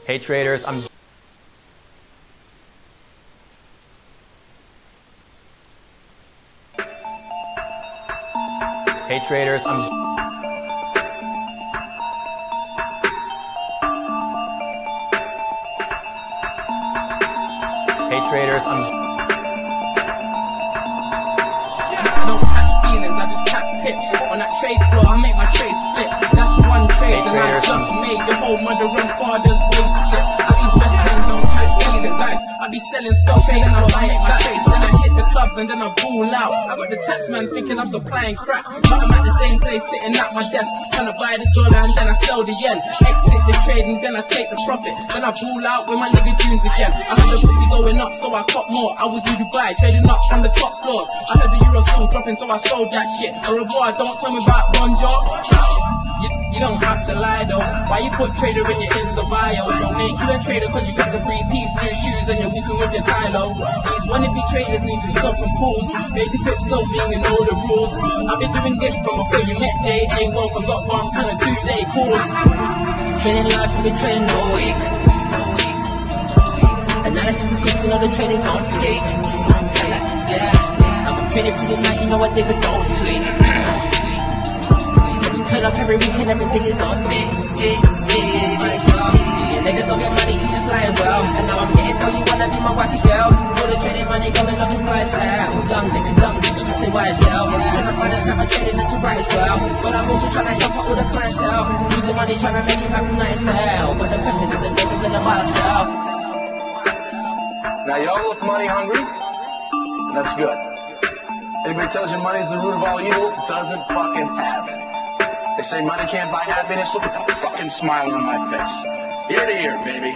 Hey traders, Hey traders, Hey traders, I don't catch feelings, I just catch pips. On that trade floor, I make my trades flip. That's one trade that I just made. Your whole mother and father's wage slip. I invest in, don't catch feelings. I be selling stuff, trading up, I make my trades. Then I hit the clubs and then I ball out. I got the tax man thinking I'm supplying crack, but I'm at the same place sitting at my desk, trying to buy the dollar and then I sell the yen. Exit the trade and then I take the profit. Then I ball out with my nigga tunes again. I heard the pussy going up, so I cop more. I was in Dubai, trading up from the top floors. I heard the euro still dropping, so I sold that shit. Au revoir, don't tell me about bonjour. You don't have to lie though. Why you put trader in your Insta bio? Don't make you a trader cause you got a 3-piece, new shoes and you're walking with your tie low. These wannabe traders need to stop and pause. Baby Pips don't mean you know the rules. I've been doing this from before you met J.A. Wolf and got bumped on a 2-day course. Trading lives to be trading all week. Analysis is good, so know the trading's on fleek. Yeah, I'm trading through the night, you know what nigga don't sleep. Turn up every weekend, everything is on me. Yeah, niggas don't get money, you just lying well. And now I'm getting though you wanna be my wifey girl. All the trading money coming up and fly as hell. Dumb nigga, just say why yourself. Trying to find a time of trading that you right as well. But I'm also trying to help out all the clientele. Losing money, trying to make it happen nice as hell. But the question is the niggas in the myself. Now y'all look money hungry, and that's good. Anybody tells you money's the root of all evil doesn't fucking have it. They say money can't buy happiness. Look at that fucking smile on my face. Ear to ear, baby.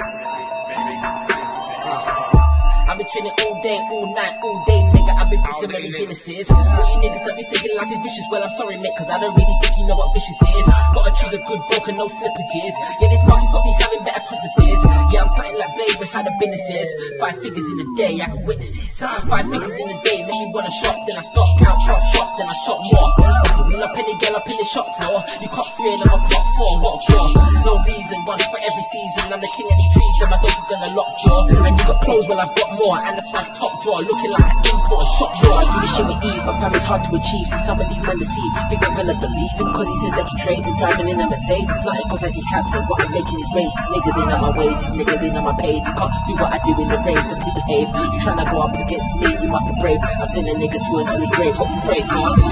I've been training all day, all night, all day, nigga. I've been through so many Guinnesses. All you niggas that be thinking life is vicious. Well, I'm sorry, mate, cause I don't really think you know what vicious is. Gotta choose a good book and no slippages. Yeah, this market's got me having better Christmases. Yeah, I'm something like Blade with how the business is. 5 figures in a day, I can witness it. 5 figures in a day, make me wanna shop. Then I stop, count, prof, shop, then I shop more. I could wheel up any girl up in the shop floor. You cop 3 and I'm a cop 4, what for? No reason, one for every season. I'm the king of these trees and my dogs are gonna lockjaw. And you got clothes, well I've got more. And the swag's top drawer, looking like an import shop drawer. I do this shit with ease, but fam, it's hard to achieve. See some of these men deceive. You think I'm gonna believe him cause he says that he trades and driving in a Mercedes. It's not cause I caps and what I'm making is race. Niggas ain't on my ways, niggas ain't on my page. You can't do what I do in the raves and people behave. You tryna go up against me, you must be brave. I'm sending niggas to an early grave, hope you pray cause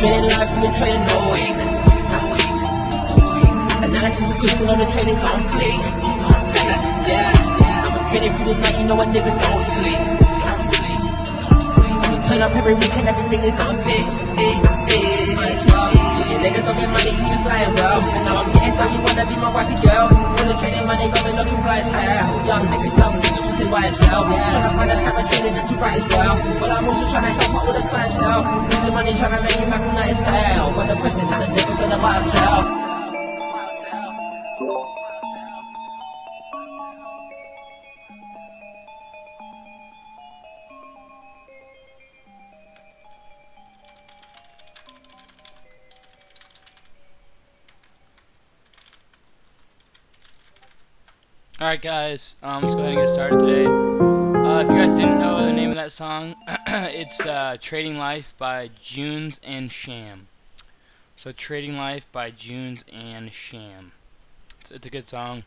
trading lives, been trading all week. Analysis is good, so know the trading's on fleek. Yeah, I'm trading through the night, you know what niggas don't sleep. So we turn up every weekend, everything is on me. Yeah, niggas don't get money, you just lying well. And now I'm getting though you wanna be my wifey girl. All the trading money coming up and fly as hell. Dumb nigga, just say why yourself. Trying to find a type of trading that you right as well. But I'm also trying to help out all the clientele. Losing money, trying to make it happen nice as hell. But the question is the nigga gonna buy himself. Alright guys, let's go ahead and get started today. If you guys didn't know the name of that song, it's Trading Life by Junes and Sham. So Trading Life by Junes and Sham. It's a good song.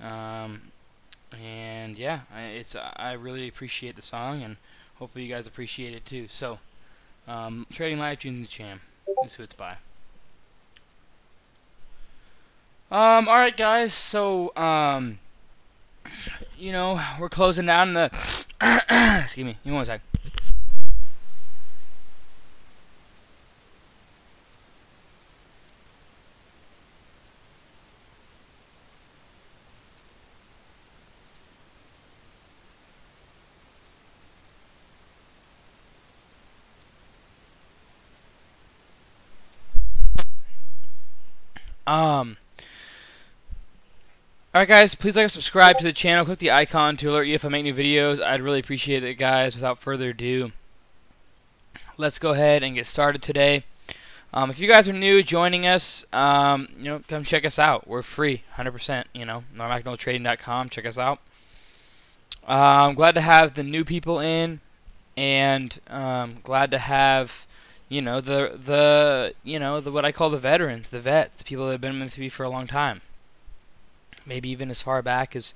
And yeah, I really appreciate the song, and hopefully you guys appreciate it too. So, Trading Life, Junes and Sham. That's who it's by. Alright guys, so, you know, we're closing down the excuse me, give me one sec. Alright guys, please like and subscribe to the channel, click the icon to alert you if I make new videos. I'd really appreciate it guys. Without further ado, let's go ahead and get started today. If you guys are new joining us, come check us out. We're free, 100%. NorMacDonaldTrading.com. Check us out. I'm glad to have the new people in, and glad to have the what I call the veterans, the vets, the people that have been with me for a long time. Maybe even as far back as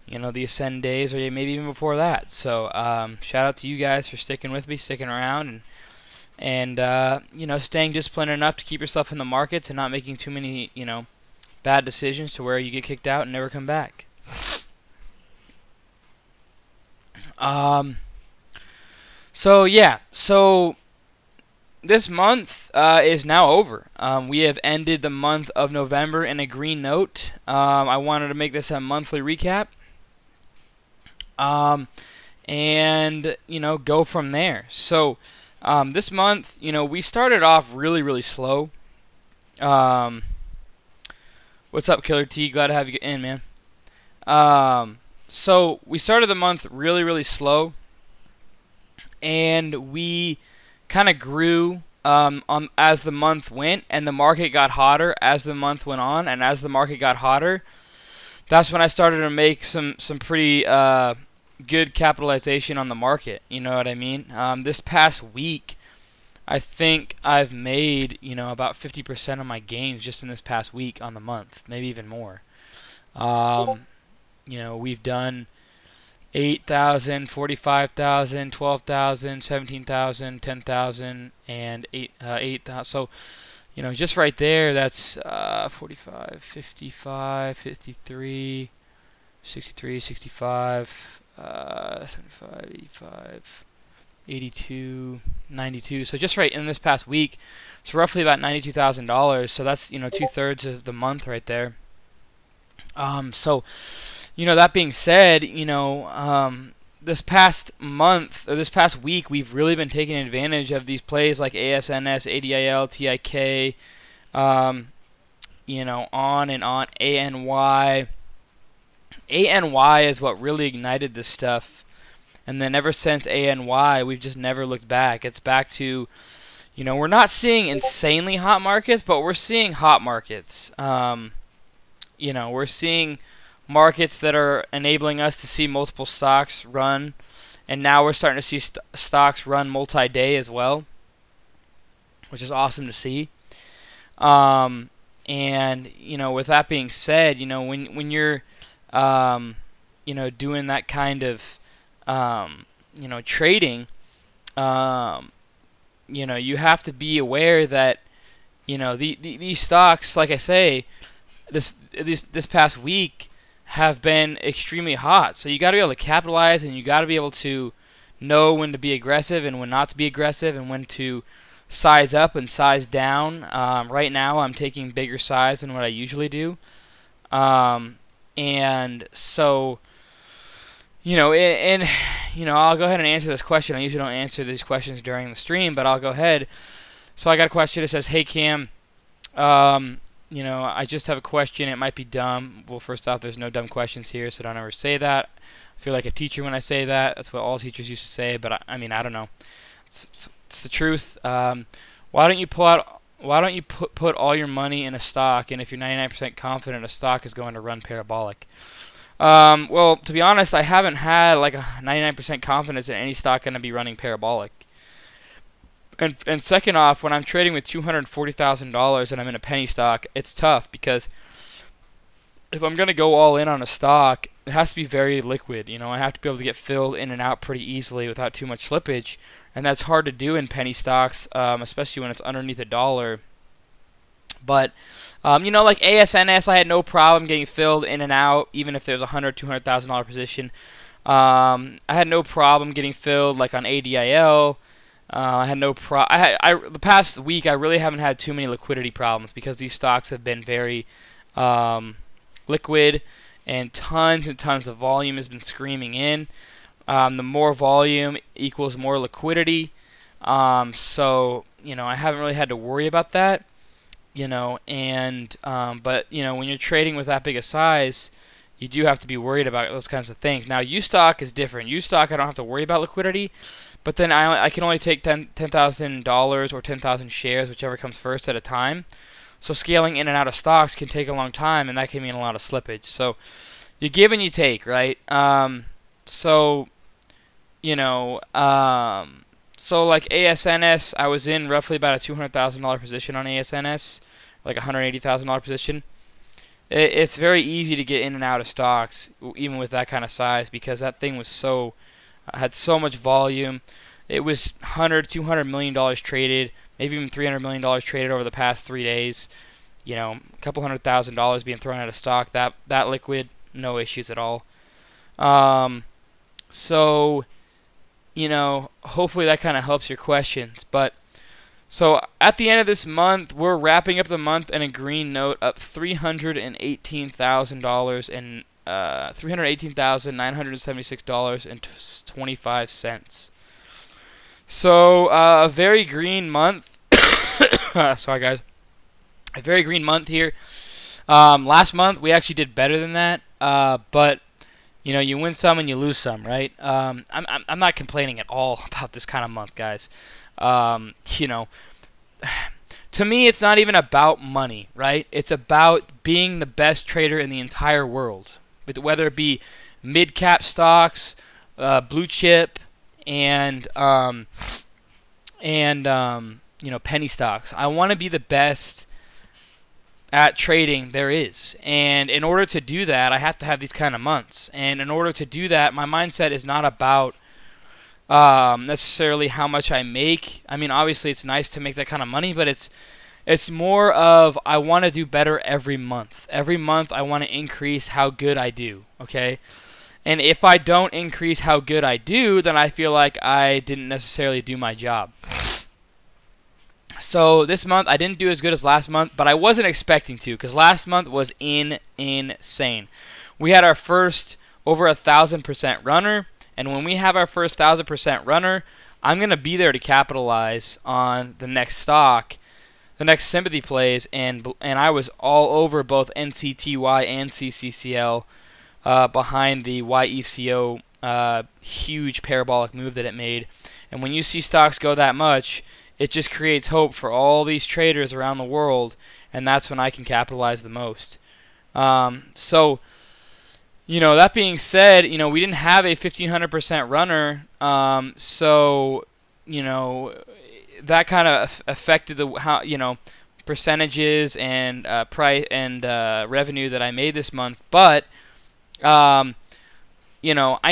the Ascend days, or maybe even before that. So shout out to you guys for sticking with me, sticking around, and staying disciplined enough to keep yourself in the markets and not making too many bad decisions to where you get kicked out and never come back. So this month is now over. We have ended the month of November in a green note. I wanted to make this a monthly recap, and go from there. So this month, we started off really slow. What's up, Killer T? Glad to have you in, man. So we started the month really slow, and we kind of grew as the month went, and the market got hotter as the month went on. And as the market got hotter, that's when I started to make some pretty good capitalization on the market. You know what I mean? This past week, I think I've made about 50% of my gains just in this past week on the month, maybe even more. We've done 8,000, 45,000, 12,000, 17,000, 10,000, and 8,000. So, just right there, that's 45, 55, 53, 63, 65, 75, 85, 82, 92. So just right in this past week, it's roughly about $92,000. So that's 2/3 of the month right there. So that being said, this past month or this past week, we've really been taking advantage of these plays like ASNS, ADIL, TIK, on and on. ANY. ANY is what really ignited this stuff. And then ever since ANY, we've just never looked back. It's back to, we're not seeing insanely hot markets, but we're seeing hot markets. We're seeing markets that are enabling us to see multiple stocks run, and now we're starting to see stocks run multi-day as well, which is awesome to see. And with that being said, when you're doing that kind of trading, you have to be aware that these stocks, like I say, this past week have been extremely hot. So you got to be able to capitalize, and you got to be able to know when to be aggressive and when not to be aggressive, and when to size up and size down. Right now I'm taking bigger size than what I usually do. And so, I'll go ahead and answer this question. I usually don't answer these questions during the stream, but I'll go ahead. So I got a question that says, "Hey Cam, I just have a question. It might be dumb." Well, first off, there's no dumb questions here, so don't ever say that. I feel like a teacher when I say that. That's what all teachers used to say, but I don't know. It's the truth. Why don't you put all your money in a stock, and if you're 99% confident a stock is going to run parabolic? Well, to be honest, I haven't had like a 99% confidence in any stock going to be running parabolic. And second off, when I'm trading with $240,000 and I'm in a penny stock, it's tough, because if I'm going to go all in on a stock, it has to be very liquid. I have to be able to get filled in and out pretty easily without too much slippage, and that's hard to do in penny stocks, especially when it's underneath $1. But like ASNS, I had no problem getting filled in and out, even if there's a $100,000, $200,000 position. I had no problem getting filled, like on ADIL. I had no the past week, I really haven't had too many liquidity problems, because these stocks have been very liquid, and tons and tons of volume has been screaming in. The more volume equals more liquidity. So I haven't really had to worry about that. But when you're trading with that big a size, you do have to be worried about those kinds of things. Now, U-Stock is different. U-Stock, I don't have to worry about liquidity, but then I can only take $10,000 or 10,000 shares, whichever comes first at a time. So scaling in and out of stocks can take a long time, and that can mean a lot of slippage. So you give and you take, right? So like ASNS, I was in roughly about a $200,000 position on ASNS, like a $180,000 position. It's very easy to get in and out of stocks, even with that kind of size, because that thing was had so much volume. It was $200 million traded, maybe even $300 million traded over the past 3 days. A couple $100,000 being thrown out of stock. That liquid, no issues at all. So, hopefully that kind of helps your questions. But so at the end of this month, we're wrapping up the month in a green note, up $318,000 and $318,976.25. So a very green month. Sorry, guys. A very green month here. Last month we actually did better than that, but you win some and you lose some, right? I'm not complaining at all about this kind of month, guys. To me, it's not even about money, right? It's about being the best trader in the entire world, whether it be mid-cap stocks, blue chip, and penny stocks. I want to be the best at trading there is, and in order to do that, I have to have these kind of months. And in order to do that, my mindset is not about necessarily how much I make. I mean, obviously, it's nice to make that kind of money, but it's more of I want to do better every month. Every month, I want to increase how good I do. Okay. And if I don't increase how good I do, then I feel like I didn't necessarily do my job. So this month, I didn't do as good as last month, but I wasn't expecting to, because last month was insane. We had our first over 1,000% runner, and when we have our first 1,000% runner, I'm going to be there to capitalize on the next stock, the next sympathy plays, and I was all over both NCTY and CCCL. Behind the YECO huge parabolic move that it made. And when you see stocks go that much, it just creates hope for all these traders around the world, and that's when I can capitalize the most. So, that being said, we didn't have a 1,500% runner, so, that kind of affected the percentages and price and revenue that I made this month, but I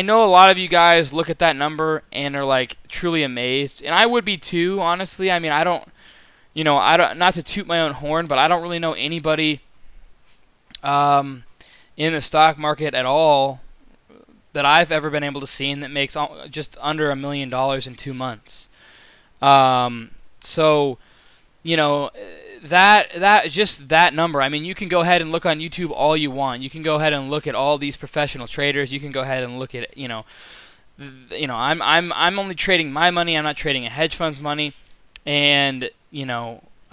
know a lot of you guys look at that number and are like truly amazed, and I would be too, honestly. I mean, I don't, not to toot my own horn, but I don't really know anybody in the stock market at all that I've ever been able to see that makes just under $1 million in 2 months. So, that number, I mean, you can go ahead and look on YouTube all you want. You can go ahead and look at all these professional traders. You can go ahead and look at, I'm only trading my money. I'm not trading a hedge fund's money. And,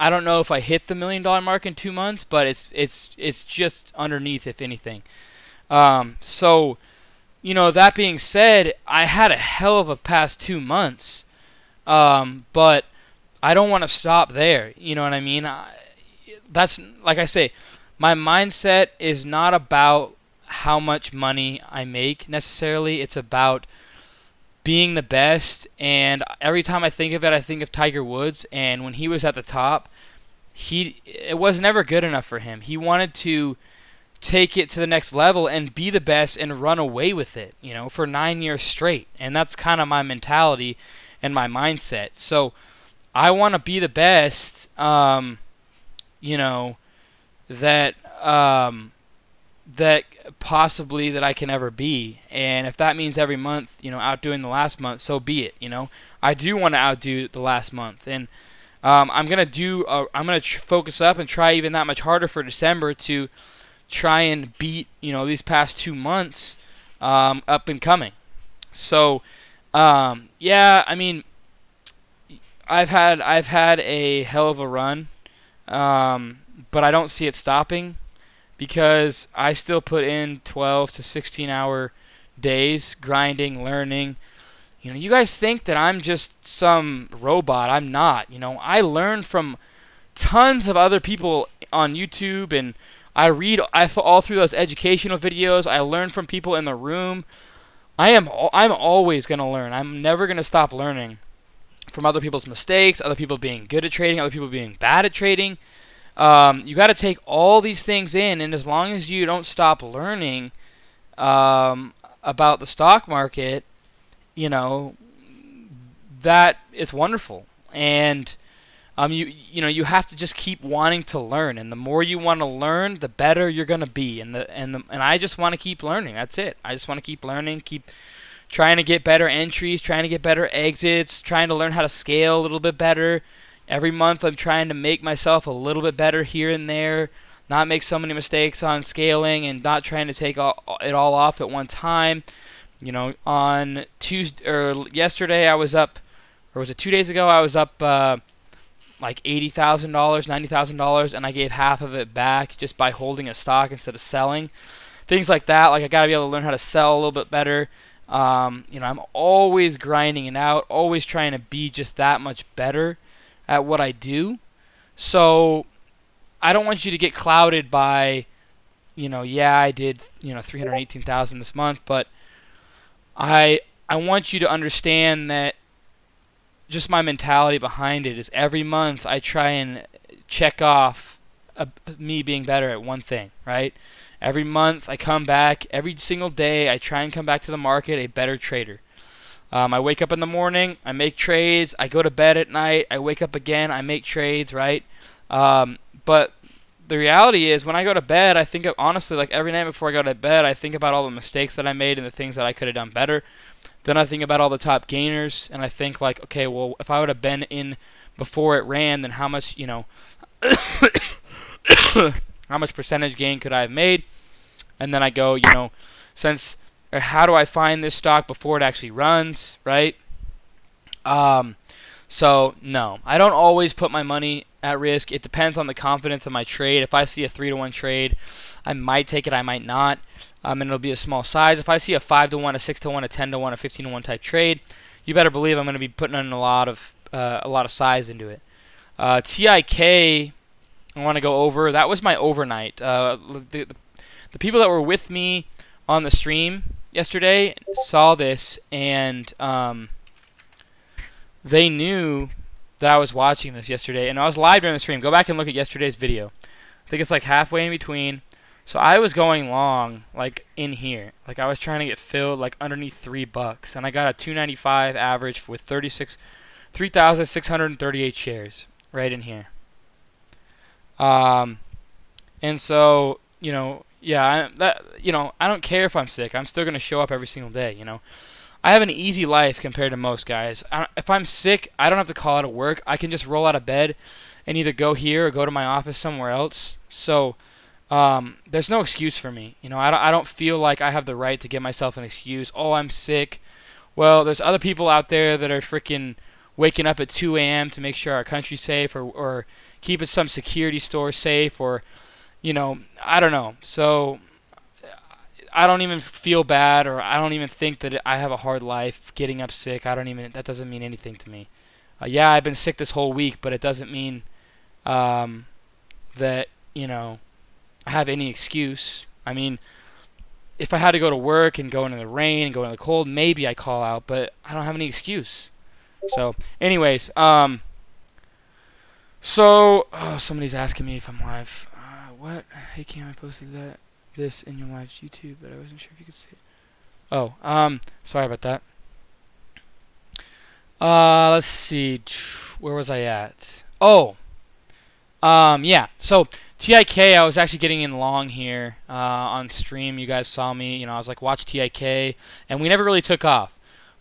I don't know if I hit the $1 million mark in 2 months, but it's just underneath, if anything. So, that being said, I had a hell of a past 2 months. But I don't want to stop there. You know what I mean? That's, like I say, my mindset is not about how much money I make necessarily. It's about being the best. And every time I think of it, I think of Tiger Woods. And when he was at the top, it was never good enough for him. He wanted to take it to the next level and be the best and run away with it, for 9 years straight. And that's kind of my mentality and my mindset. So I want to be the best, that possibly that I can ever be. And if that means every month, outdoing the last month, so be it. I do want to outdo the last month, and I'm gonna focus up and try even that much harder for December to try and beat these past 2 months up and coming. So yeah, I mean, I've had a hell of a run, but I don't see it stopping because I still put in 12 to 16 hour days grinding, learning. You know, you guys think that I'm just some robot. I'm not. You know, I learn from tons of other people on YouTube, and I read all through those educational videos. I learn from people in the room. I'm always going to learn. I'm never going to stop learning from other people's mistakes, other people being good at trading, other people being bad at trading. You got to take all these things in, and as long as you don't stop learning about the stock market, you know, that is wonderful. And you know, you have to just keep wanting to learn, and the more you want to learn, the better you're gonna be. And I just want to keep learning. That's it. I just want to keep learning, keep trying to get better entries, trying to get better exits, trying to learn how to scale a little bit better. Every month, I'm trying to make myself a little bit better here and there, not make so many mistakes on scaling, and not trying to take it all off at one time. You know, on Tuesday or yesterday, I was up, or was it 2 days ago? I was up like $80,000, $90,000, and I gave half of it back just by holding a stock instead of selling. Things like that. Like, I got to be able to learn how to sell a little bit better. You know, I'm always grinding it out, always trying to be just that much better at what I do. So I don't want you to get clouded by, you know, yeah, I did, you know, 318,000 this month, but I want you to understand that just my mentality behind it is every month I try and check off me being better at one thing, right? Every month I come back, every single day I try and come back to the market a better trader. I wake up in the morning, I make trades, I go to bed at night, I wake up again, I make trades, right? But the reality is when I go to bed, I think of, honestly, like every night before I go to bed, I think about all the mistakes that I made and the things that I could have done better. Then I think about all the top gainers, and I think like, okay, well, if I would have been in before it ran, then how much, you know, how much percentage gain could I have made? And then I go, you know, or how do I find this stock before it actually runs, right? So no, I don't always put my money at risk. It depends on the confidence of my trade. If I see a 3-to-1 trade, I might take it, I might not. And it'll be a small size. If I see a 5-to-1, a 6-to-1, a 10-to-1, a 15-to-1 type trade, you better believe I'm going to be putting in a lot of size into it. TIK, I want to go over. That was my overnight. The people that were with me on the stream yesterday saw this, and they knew that I was watching this yesterday, and I was live during the stream. Go back and look at yesterday's video. I think it's like halfway in between. So I was going long, like in here. Like I was trying to get filled like underneath $3, and I got a 295 average with 3,638 shares right in here. And so, you know, yeah, I don't care if I'm sick. I'm still gonna show up every single day. You know, I have an easy life compared to most guys. If I'm sick, I don't have to call out of work. I can just roll out of bed and either go here or go to my office somewhere else. So there's no excuse for me. You know, I don't feel like I have the right to give myself an excuse. Oh, I'm sick. Well, there's other people out there that are freaking waking up at 2 a.m. to make sure our country's safe, or keeping some security store safe, or, you know, I don't know. So I don't even feel bad, or I don't even think that I have a hard life getting up sick. That doesn't mean anything to me. Yeah, I've been sick this whole week, but it doesn't mean that, you know, I have any excuse. I mean, if I had to go to work and go into the rain and go into the cold, maybe I call out, but I don't have any excuse. So, anyways, somebody's asking me if I'm live. What? Hey, Cam, I posted this in your live YouTube, but I wasn't sure if you could see it. Oh, sorry about that. Let's see. Where was I at? Oh, yeah. So TIK, I was actually getting in long here on stream. You guys saw me. You know, I was like, watch TIK, and we never really took off.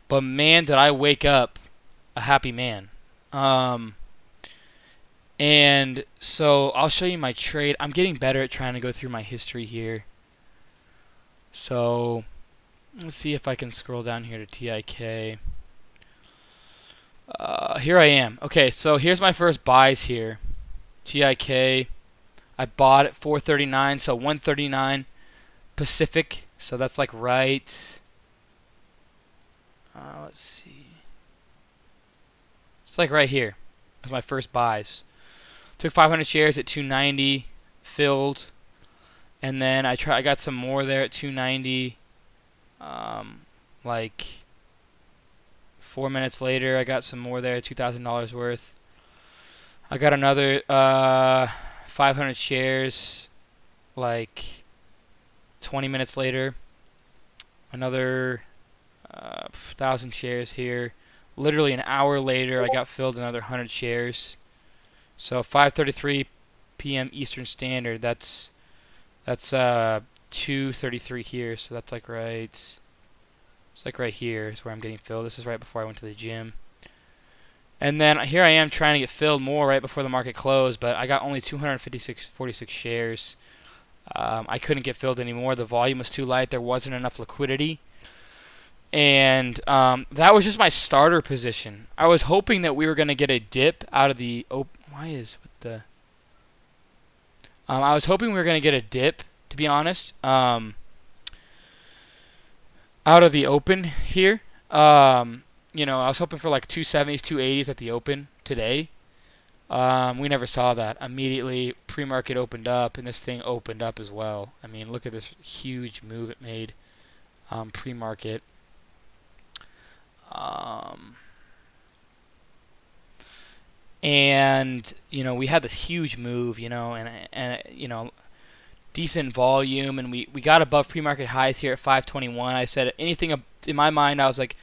But man, did I wake up a happy man. And so I'll show you my trade. I'm getting better at trying to go through my history here. So let's see if I can scroll down here to TIK. Here I am. Okay, so here's my first buys here. TIK. I bought at 439, so 139 Pacific. So that's like right. Let's see. It's like right here. That's my first buys. Took 500 shares at 290, filled, and then I got some more there at 290. Like 4 minutes later, I got some more there, $2,000 worth. I got another 500 shares, like 20 minutes later. Another 1,000 shares here. Literally an hour later, I got filled another 100 shares. So 5:33 p.m. Eastern Standard. That's 2:33 here. So that's like right. It's like right here is where I'm getting filled. This is right before I went to the gym. And then here I am trying to get filled more right before the market closed, but I got only 246 shares. I couldn't get filled anymore. The volume was too light. There wasn't enough liquidity. And that was just my starter position. I was hoping that we were going to get a dip out of the... I was hoping we were going to get a dip, to be honest, out of the open here. You know, I was hoping for like 270s, 280s at the open today. We never saw that. Immediately, pre-market opened up, and this thing opened up as well. I mean, look at this huge move it made pre-market. And you know, we had this huge move, you know, and you know, decent volume, and we got above pre-market highs here at 521. I said anything in my mind, I was like,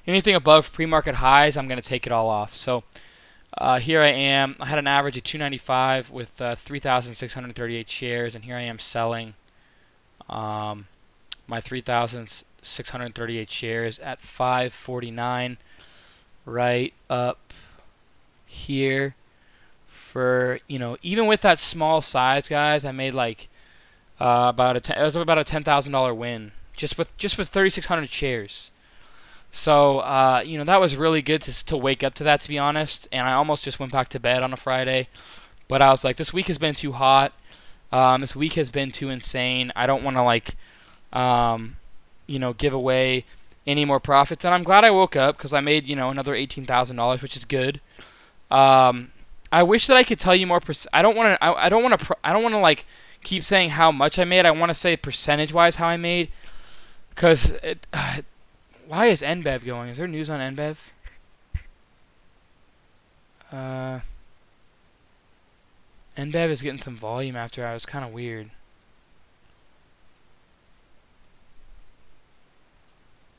anything above pre-market highs, I'm going to take it all off. So here I am. I had an average of 295 with 3,638 shares, and here I am selling my 3,638 shares at 549, right up here. For, you know, even with that small size, guys, I made like it was about a $10,000 win just with 3,600 shares. So you know, that was really good to wake up to that, to be honest. And I almost just went back to bed on a Friday, but I was like, this week has been too hot. This week has been too insane. I don't want to like you know, give away any more profits. And I'm glad I woke up because I made, you know, another $18,000, which is good. I wish that I could tell you more. I don't want to like keep saying how much I made. I want to say percentage-wise how I made, because why is NBEV going? Is there news on NBEV? NBEV is getting some volume after I was kind of weird.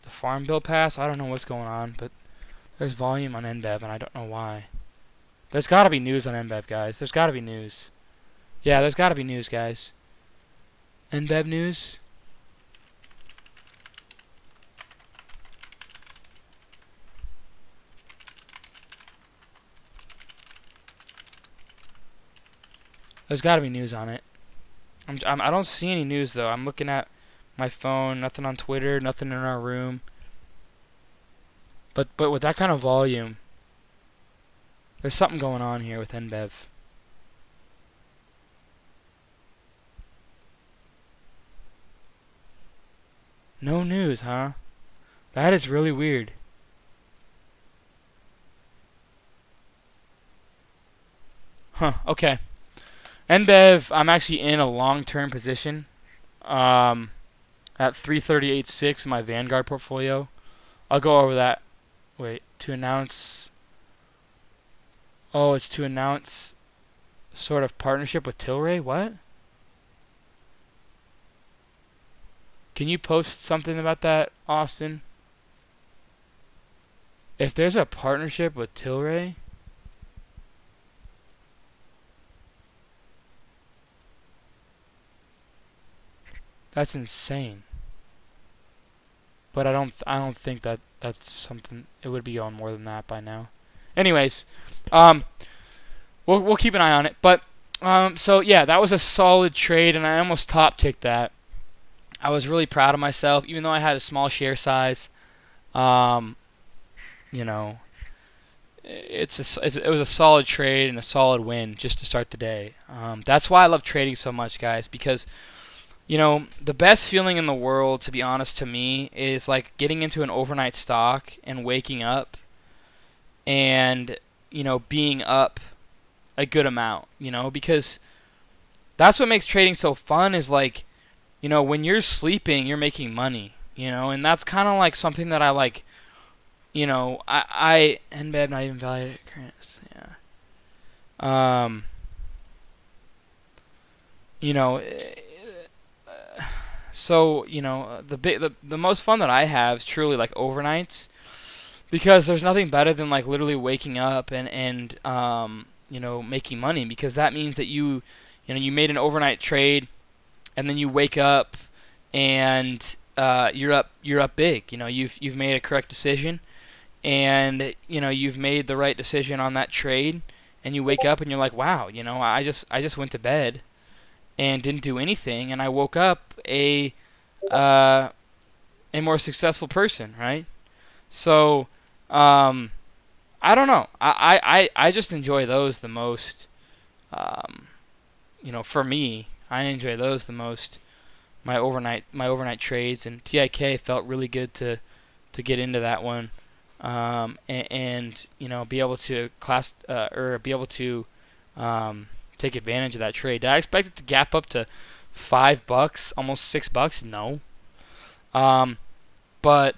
The Farm Bill passed. I don't know what's going on, but there's volume on NBEV, and I don't know why. There's got to be news on NBEV, guys. There's got to be news. Yeah, there's got to be news, guys. NBEV news. There's got to be news on it. I don't see any news, though. I'm looking at my phone. Nothing on Twitter. Nothing in our room. But with that kind of volume, there's something going on here with NBEV. No news, huh? That is really weird. Huh, okay. NBEV, I'm actually in a long-term position at 338.6 in my Vanguard portfolio. I'll go over that. Wait, to announce... Oh, it's to announce sort of partnership with Tilray? What? Can you post something about that, Austin? If there's a partnership with Tilray... That's insane. But I don't think that that's something. It would be on more than that by now. Anyways, we'll keep an eye on it. But so yeah, that was a solid trade, and I almost top ticked that. I was really proud of myself, even though I had a small share size. You know, it was a solid trade and a solid win just to start the day. That's why I love trading so much, guys, because the best feeling in the world, to be honest, to me, is like getting into an overnight stock and waking up and being up a good amount, because that's what makes trading so fun. Is like, when you're sleeping, you're making money, and that's kind of like something that I like. I NBEV not even valued at current, yeah. So the most fun that I have is truly like overnights, because there's nothing better than like literally waking up and making money, because that means that you made an overnight trade, and then you wake up and you're up big. You've made a correct decision, and you've made the right decision on that trade, and you wake up and you're like, wow, I just went to bed and didn't do anything, and I woke up a more successful person, right? So I don't know. I just enjoy those the most. For me, I enjoy those the most. My overnight trades, and TIK felt really good to get into that one, and be able to take advantage of that trade. Did I expect it to gap up to $5, almost $6? No. But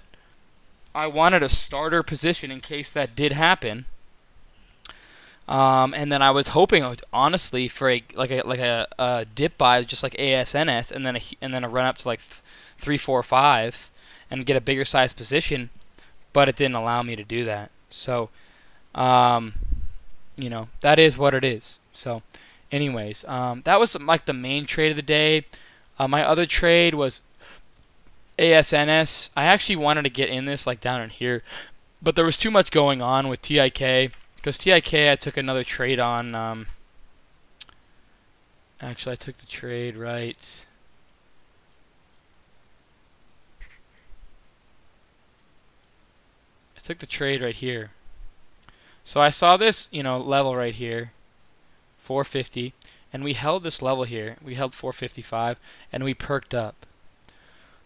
I wanted a starter position in case that did happen. And then I was hoping, honestly, for a dip buy, just like ASNS, and then a run up to like 3, 4, 5, and get a bigger size position. But it didn't allow me to do that. So, that is what it is. So, anyways, that was like the main trade of the day. My other trade was ASNS. I actually wanted to get in this like down in here, but there was too much going on with TIK. Because TIK, I took another trade on. Actually, I took the trade right. I took the trade right here. So I saw this, level right here, 450, and we held this level here. We held 455, and we perked up.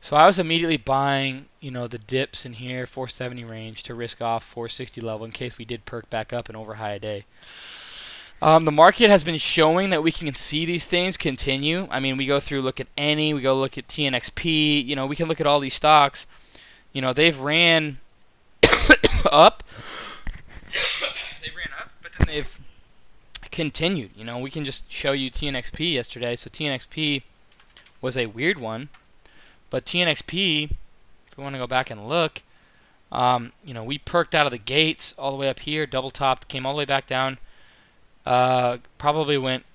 So I was immediately buying, the dips in here, 470 range, to risk off 460 level in case we did perk back up and over high a day. The market has been showing that we can see these things continue. I mean, we go through, look at any, we go look at TNXP, we can look at all these stocks. They've ran up. They ran up, but then they've continued. We can just show you TNXP yesterday. So TNXP was a weird one. But TNXP, if we want to go back and look, we perked out of the gates all the way up here, double topped, came all the way back down, probably went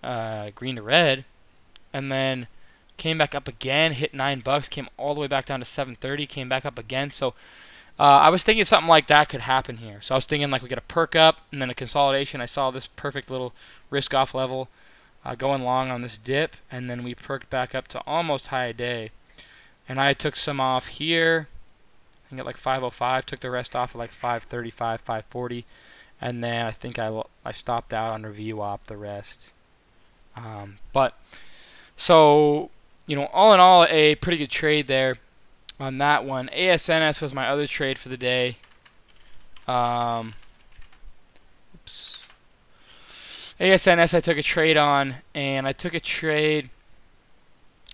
green to red, and then came back up again, hit $9, came all the way back down to 730, came back up again. So I was thinking something like that could happen here. So I was thinking like we get a perk up and then a consolidation. I saw this perfect little risk off level going long on this dip, and then we perked back up to almost high a day. And I took some off here, I think at like 505, took the rest off at like 535, 540, and then I think I stopped out under VWAP the rest. So, all in all, a pretty good trade there on that one. ASNS was my other trade for the day. ASNS I took a trade on, and I took a trade.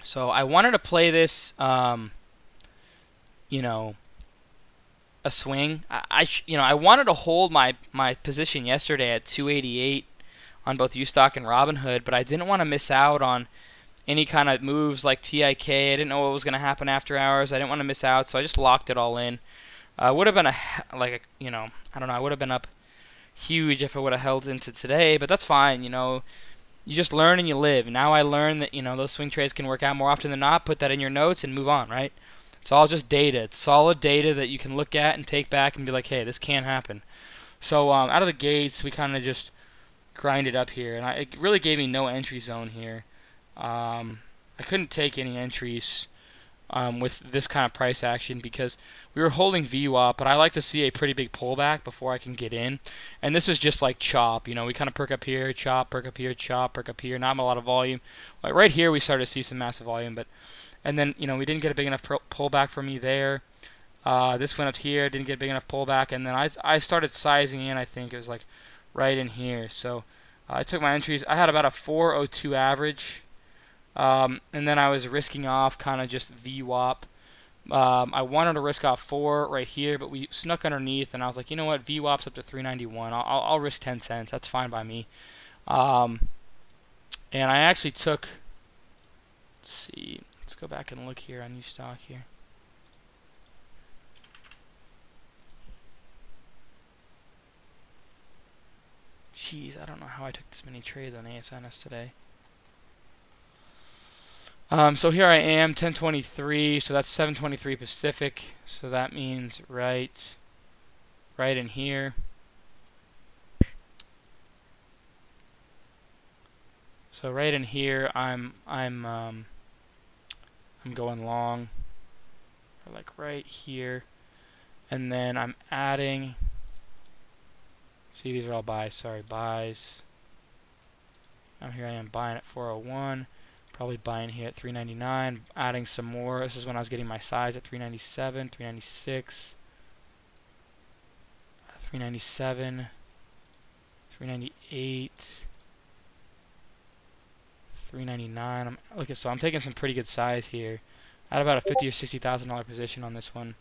So I wanted to play this, a swing. I wanted to hold my position yesterday at 288 on both Ustock and Robinhood, but I didn't want to miss out on any kind of moves like TIK. I didn't know what was going to happen after hours. I didn't want to miss out, so I just locked it all in. Would have been I don't know. I would have been up huge if I would have held into today, but that's fine. You just learn and you live. Now I learned that, those swing trades can work out more often than not. Put that in your notes and move on, right? It's all just data. It's solid data that you can look at and take back and be like, hey, this can happen. So out of the gates, we kind of just grinded up here. And it really gave me no entry zone here. I couldn't take any entries with this kind of price action, because we were holding VWAP, but I like to see a pretty big pullback before I can get in. And this is just like chop, you know, we kind of perk up here, chop, perk up here, chop, perk up here, not a lot of volume. Like right here we started to see some massive volume, but and then, you know, we didn't get a big enough pullback for me there. This went up here, didn't get a big enough pullback, and then I started sizing in. I think it was like right in here. So I took my entries. I had about a 402 average, and then I was risking off kind of just VWAP. I wanted to risk off 4 right here, but we snuck underneath, and I was like, you know what, VWAP's up to 391. I'll risk 10 cents. That's fine by me. And I actually took. Let's see. Let's go back and look here on new stock here. Jeez, I don't know how I took this many trades on ASNS today. So here I am, 10:23, so that's 7:23 Pacific. So that means right in here. So right in here, I'm going long, or like right here, and then I'm adding. See, these are all buys. Sorry, buys. Now here I am buying at 401. Probably buying here at 399. Adding some more. This is when I was getting my size at 397, 396, 397, 398, 399. Look at, so I'm taking some pretty good size here. I had about a $50,000 or $60,000 position on this one.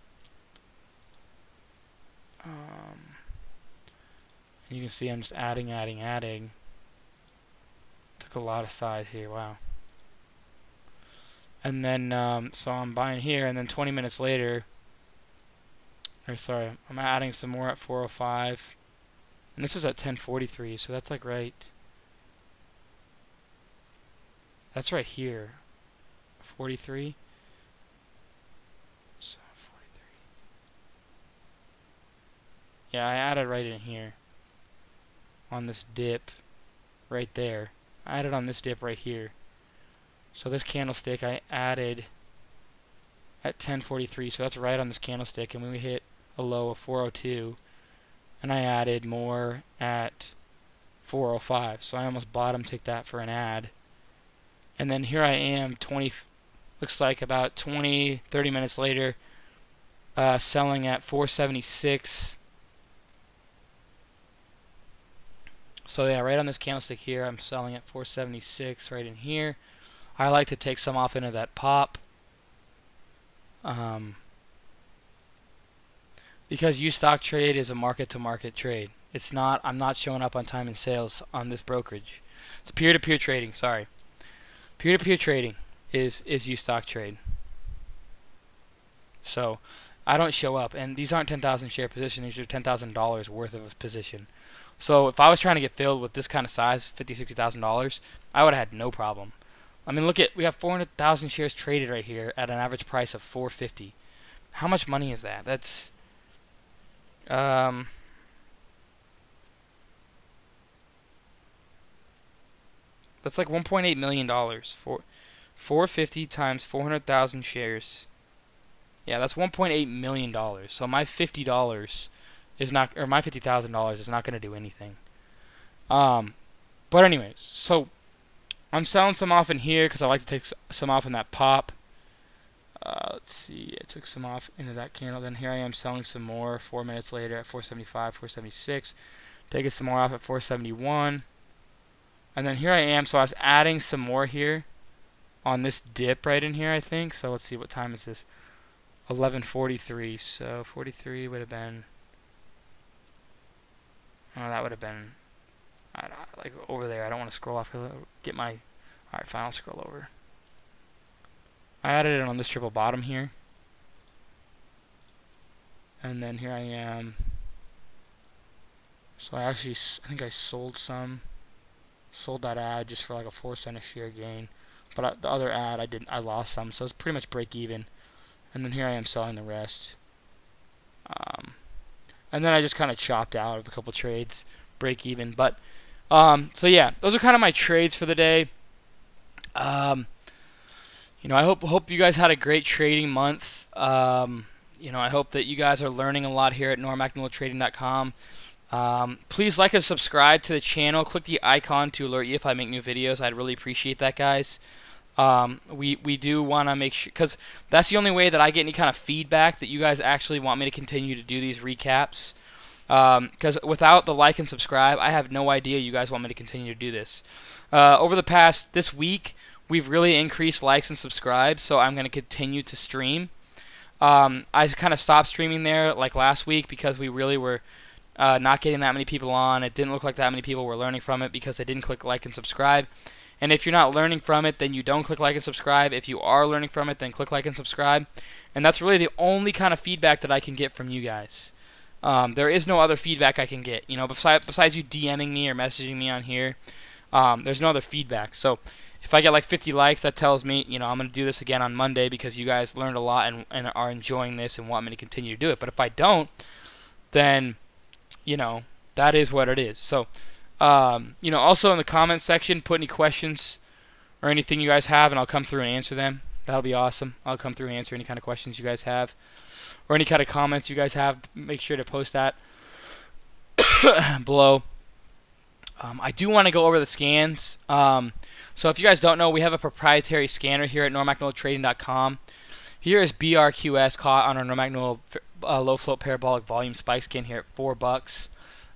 You can see I'm just adding. Took a lot of size here. Wow. And then, so I'm buying here, and then 20 minutes later, or sorry, I'm adding some more at 405, and this was at 10:43, so that's like that's right here, 43. So 43. Yeah, I added right in here on this dip, right there. I added on this dip right here. So this candlestick I added at 10:43, so that's right on this candlestick, and we hit a low of 402, and I added more at 405, so I almost bottom ticked that for an add. And then here I am, looks like about 20, 30 minutes later, selling at 476. So yeah, right on this candlestick here, I'm selling at 476 right in here. I like to take some off into that pop, because used stock trade is a market-to-market trade. It's not. I'm not showing up on time and sales on this brokerage. It's peer-to-peer trading. Sorry, peer-to-peer trading is used stock trade. So I don't show up, and these aren't 10,000 share positions. These are $10,000 worth of a position. So if I was trying to get filled with this kind of size, $50,000, $60,000, I would have had no problem. I mean, look at, we have 400,000 shares traded right here at an average price of $450. How much money is that? That's like $1.8 million. 450 times 400,000 shares. Yeah, that's $1.8 million. So my $50 is not, or my $50,000 is not going to do anything. But anyways, so I'm selling some off in here because I like to take some off in that pop. Let's see, I took some off into that candle. Then here I am selling some more 4 minutes later at 475, 476. Taking some more off at 471. And then here I am, so I was adding some more here on this dip right in here, I think. So let's see, what time is this? 11:43. So 43 would have been, oh, that would have been, like over there. I don't want to scroll off. Get my, alright, fine, I'll scroll over. I added it on this triple bottom here. And then here I am. So I think I sold that ad just for like a 4 cent a share gain. But the other ad, I lost some, so it's pretty much break even. And then here I am selling the rest. And then I just kind of chopped out of a couple trades, break even. But so yeah, those are kind of my trades for the day. I hope you guys had a great trading month. I hope that you guys are learning a lot here at normacnultrading.com. Please like and subscribe to the channel. Click the icon to alert you if I make new videos. I'd really appreciate that, guys. We do want to make sure, because that's the only way that I get any kind of feedback that you guys actually want me to continue to do these recaps. Because without the like and subscribe, I have no idea you guys want me to continue to do this. Over this week, we've really increased likes and subscribes, so I'm going to continue to stream. I kind of stopped streaming there like last week because we really were not getting that many people on. It didn't look like that many people were learning from it because they didn't click like and subscribe. And if you're not learning from it, then you don't click like and subscribe. If you are learning from it, then click like and subscribe. And that's really the only kind of feedback that I can get from you guys. There is no other feedback I can get. Besides you DMing me or messaging me on here, there's no other feedback. So if I get like 50 likes, that tells me, I'm going to do this again on Monday because you guys learned a lot and are enjoying this and want me to continue to do it. But if I don't, then, that is what it is. So, also in the comments section, put any questions or anything you guys have, and I'll come through and answer them. That'll be awesome. I'll come through and answer any kind of questions you guys have, or any kind of comments you guys have. Make sure to post that below. I do want to go over the scans. So if you guys don't know, we have a proprietary scanner here at normacnultrading.com. Here is BRQS caught on our Normacnul low float parabolic volume spike scan here at $4.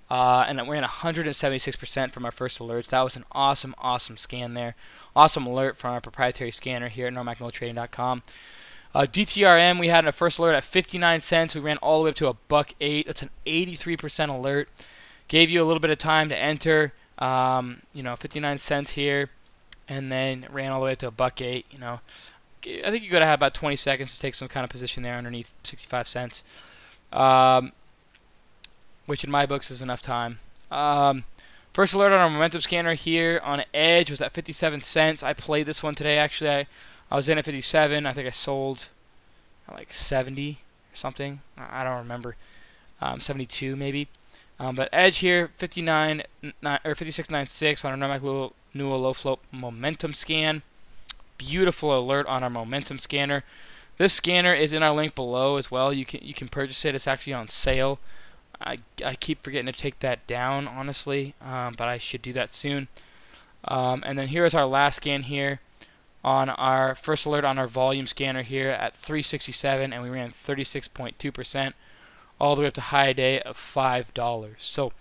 And we're in 176% from our first alerts. That was an awesome, awesome scan there. Awesome alert from our proprietary scanner here at normacnultrading.com. DTRM, we had a first alert at 59 cents. We ran all the way up to $1.08. That's an 83% alert. Gave you a little bit of time to enter, 59 cents here, and then ran all the way up to $1.08. I think you gotta have about 20 seconds to take some kind of position there underneath 65 cents. Which in my books is enough time. First alert on our momentum scanner here on Edge was at 57 cents. I played this one today. Actually, I was in at 57. I think I sold at like 70 or something. I don't remember. 72 maybe. But Edge here, 56.96 on our Normacnul low float momentum scan. Beautiful alert on our momentum scanner. This scanner is in our link below as well. You can purchase it. It's actually on sale. I keep forgetting to take that down, honestly, but I should do that soon. And then here is our last scan here on our first alert on our volume scanner here at 367, and we ran 36.2%, all the way up to high day of $5. So,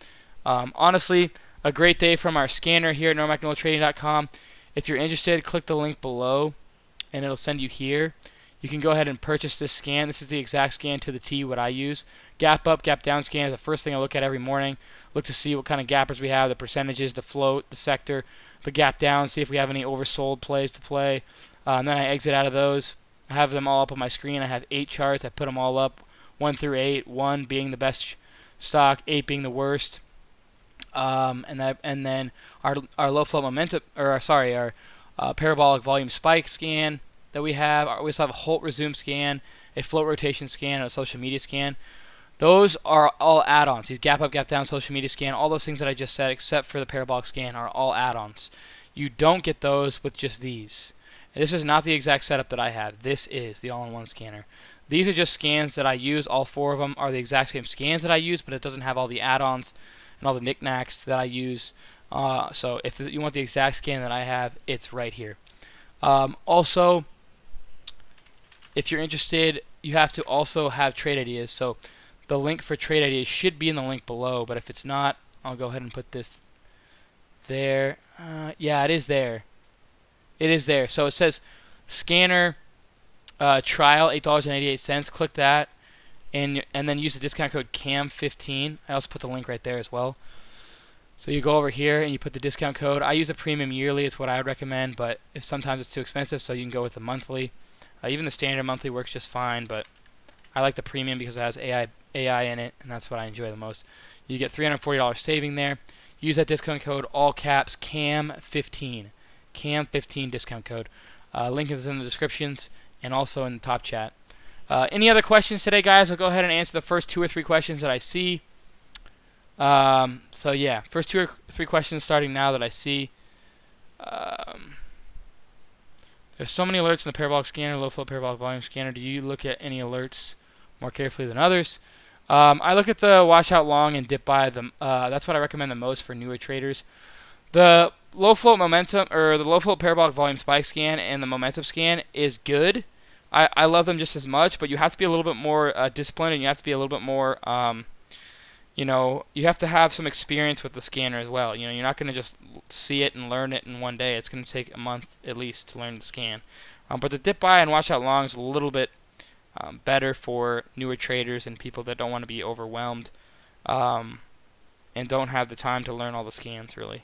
honestly, a great day from our scanner here at normacnultrading.com. If you're interested, click the link below, and it'll send you here. You can go ahead and purchase this scan. This is the exact scan to the T what I use. Gap up, gap down scan is the first thing I look at every morning. Look to see what kind of gappers we have, the percentages, the float, the sector, the gap down, see if we have any oversold plays to play. Then I exit out of those. I have them all up on my screen. I have 8 charts. I put them all up, 1 through 8, 1 being the best stock, 8 being the worst. And then our low float momentum, our parabolic volume spike scan that we have. We also have a Holt resume scan, a float rotation scan, and a social media scan. Those are all add-ons. These gap up, gap down, social media scan, all those things that I just said, except for the parabolic scan, are all add-ons. You don't get those with just these. And this is not the exact setup that I have. This is the all-in-one scanner. These are just scans that I use. All 4 of them are the exact same scans that I use, but it doesn't have all the add-ons and all the knickknacks that I use. So if you want the exact scan that I have, it's right here. Also, if you're interested, you have to also have trade ideas. So the link for trade ideas should be in the link below, but if it's not, I'll go ahead and put this there. Yeah, it is there. It is there. So it says scanner trial, $8.88. Click that, and then use the discount code CAM15. I also put the link right there as well. So you go over here and you put the discount code. I use a premium yearly. It's what I would recommend, but if sometimes it's too expensive, so you can go with the monthly. Even the standard monthly works just fine, but I like the premium because it has AI in it, and that's what I enjoy the most. You get $340 saving there. Use that discount code, all caps, CAM15. CAM15 discount code. Link is in the descriptions and also in the top chat. Any other questions today, guys? I'll go ahead and answer the first 2 or 3 questions that I see. So yeah, first 2 or 3 questions starting now that I see. There's so many alerts in the parabolic scanner, low flow parabolic volume scanner. Do you look at any alerts more carefully than others? I look at the washout long and dip buy. That's what I recommend the most for newer traders. The low float momentum, or the low float parabolic volume spike scan and the momentum scan is good. I love them just as much, but you have to be a little bit more disciplined, and you have to be a little bit more, you know, you have to have some experience with the scanner as well. You know, you're not going to just see it and learn it in one day. It's going to take a month at least to learn the scan. But the dip buy and washout long is a little bit better for newer traders and people that don't want to be overwhelmed and don't have the time to learn all the scans, really.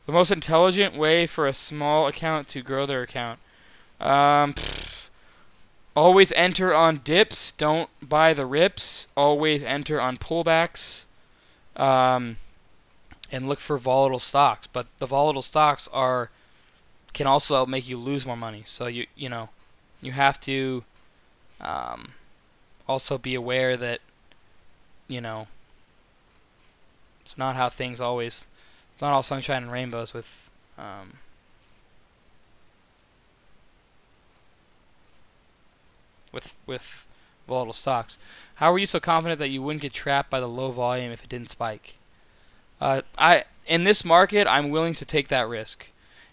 The most intelligent way for a small account to grow their account. Always enter on dips. Don't buy the rips. Always enter on pullbacks. And look for volatile stocks. But the volatile stocks can also make you lose more money. So you have to also be aware that it's not how things always. It's not all sunshine and rainbows with volatile stocks. How were you so confident that you wouldn't get trapped by the low volume if it didn't spike? In this market, I'm willing to take that risk.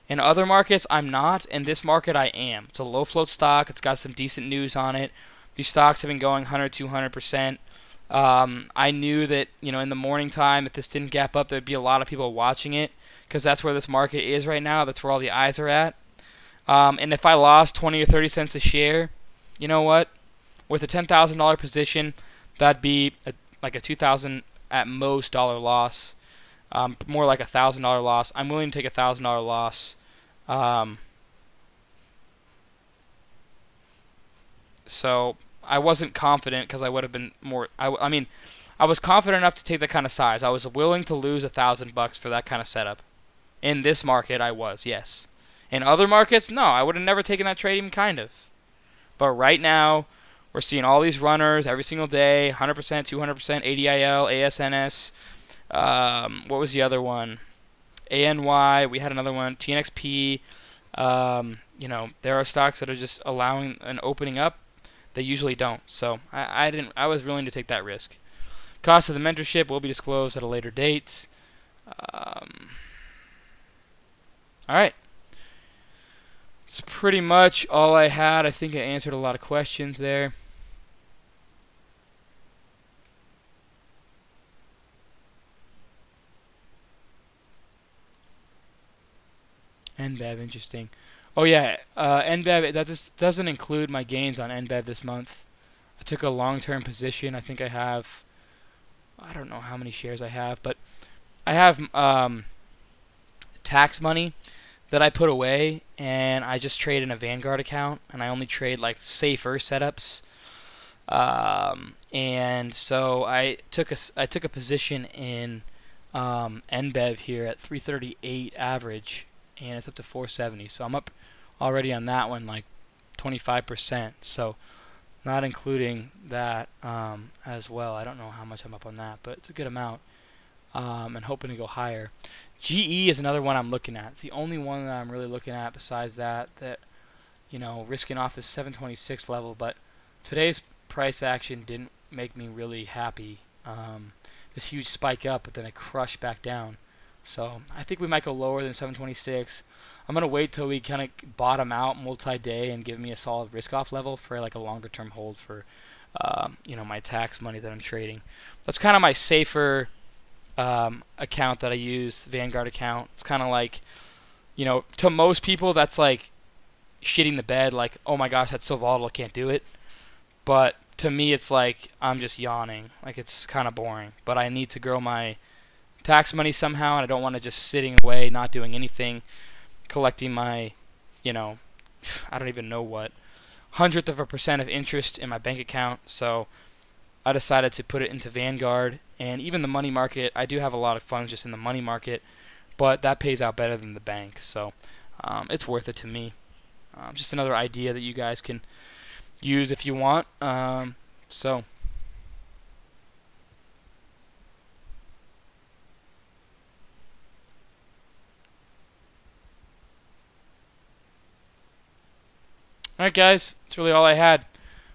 In other markets, I'm not. In this market, I am. It's a low float stock. It's got some decent news on it. These stocks have been going 100, 200%. I knew that, in the morning time, if this didn't gap up, there'd be a lot of people watching it because that's where this market is right now. That's where all the eyes are at. And if I lost 20 or 30 cents a share, you know what? With a $10,000 position, that'd be like a $2,000 at most dollar loss. More like a $1,000 loss. I'm willing to take a $1,000 loss. So I wasn't confident because I would have been more. I mean, I was confident enough to take that kind of size. I was willing to lose $1,000 for that kind of setup. In this market, I was, yes. In other markets, no, I would have never taken that trade, even kind of. But right now, we're seeing all these runners every single day, 100%, 200%, ADIL, ASNS. What was the other one? ANY. We had another one, TNXP. There are stocks that are just allowing an opening up. They usually don't. So I was willing to take that risk. Cost of the mentorship will be disclosed at a later date. Alright. That's pretty much all I had. I think I answered a lot of questions there. NBEV, interesting. Oh yeah, NBEV, that just doesn't include my gains on NBEV this month. I took a long-term position. I think I have, I don't know how many shares I have, but I have tax money that I put away, and I just trade in a Vanguard account, and I only trade like safer setups. And so I took a position in NBEV here at 338 average, and it's up to 470. So I'm up already on that one like 25%. So not including that as well. I don't know how much I'm up on that, but it's a good amount. And hoping to go higher. GE is another one I'm looking at. It's the only one that I'm really looking at besides that risking off this 726 level. But today's price action didn't make me really happy. This huge spike up, but then a crush back down. So I think we might go lower than 726. I'm going to wait till we kind of bottom out multi-day and give me a solid risk-off level for like a longer-term hold for my tax money that I'm trading. That's kind of my safer account that I use, Vanguard account. It's kind of like, to most people that's like shitting the bed, like, oh my gosh, that's so volatile, I can't do it. But to me, it's like I'm just yawning. Like, it's kind of boring. But I need to grow my tax money somehow, and I don't want to just sitting away, not doing anything, collecting my, I don't even know what, 100% of interest in my bank account. So I decided to put it into Vanguard, and even the money market. I do have a lot of funds just in the money market, but that pays out better than the bank, so it's worth it to me. Just another idea that you guys can use if you want. So Alright guys, that's really all I had.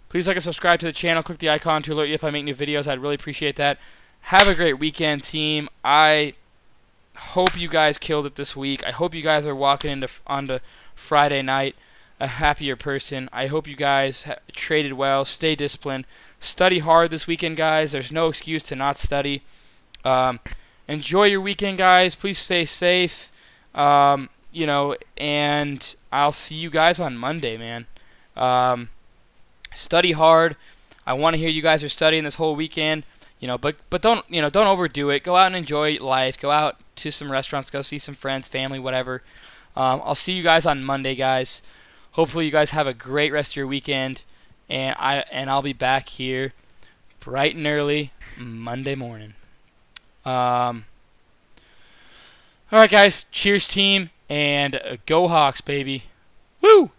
Please like and subscribe to the channel. Click the icon to alert you if I make new videos. I'd really appreciate that. Have a great weekend, team. I hope you guys killed it this week. I hope you guys are walking onto Friday night a happier person. I hope you guys traded well. Stay disciplined. Study hard this weekend, guys. There's no excuse to not study. Enjoy your weekend, guys. Please stay safe. You know, and I'll see you guys on Monday, man. Study hard. I want to hear you guys are studying this whole weekend. You know, but don't don't overdo it. Go out and enjoy life. Go out to some restaurants. Go see some friends, family, whatever. I'll see you guys on Monday, guys. Hopefully, you guys have a great rest of your weekend, and I'll be back here bright and early Monday morning. All right, guys. Cheers, team, and go Hawks, baby. Woo!